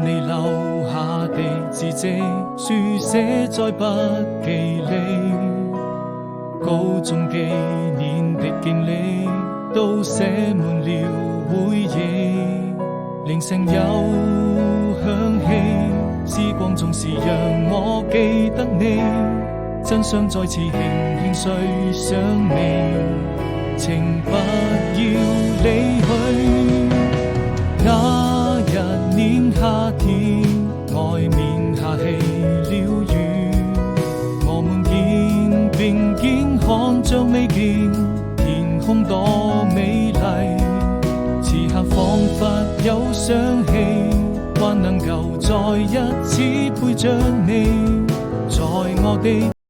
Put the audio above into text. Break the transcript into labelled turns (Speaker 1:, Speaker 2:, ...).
Speaker 1: 你留下的字跡，書寫在筆記裏。高中幾年的經歷，都寫滿了回憶。鈴聲又響起，時光總是讓我記得你。真想再次輕輕睡上你，請不要離去。那一年夏天，外面下起了雨，我們肩並肩看着未見天空多美麗。此刻彷彿有想起，還能夠再一次陪着你，在我的